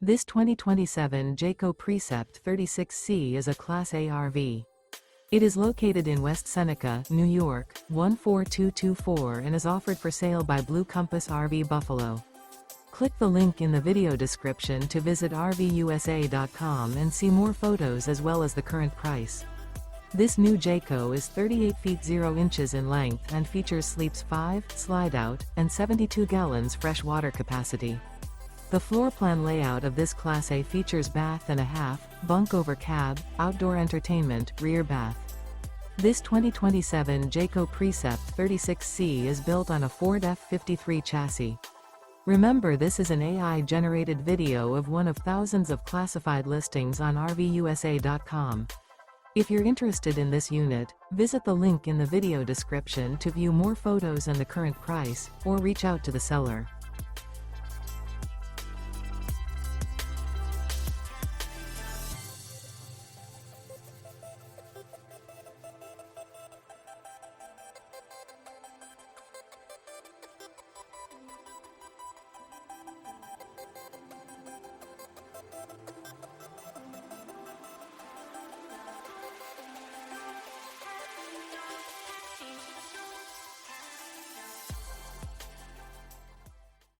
This 2027 Jayco Precept 36C is a Class A RV. It is located in West Seneca, New York, 14224 and is offered for sale by Blue Compass RV Buffalo. Click the link in the video description to visit RVUSA.com and see more photos as well as the current price. This new Jayco is 38 feet 0 inches in length and features sleeps 5, slide-out, and 72 gallons fresh water capacity. The floor plan layout of this Class A features bath and a half, bunk over cab, outdoor entertainment, rear bath. This 2027 Jayco Precept 36C is built on a Ford F53 chassis. Remember, this is an AI-generated video of one of thousands of classified listings on RVUSA.com. If you're interested in this unit, visit the link in the video description to view more photos and the current price, or reach out to the seller.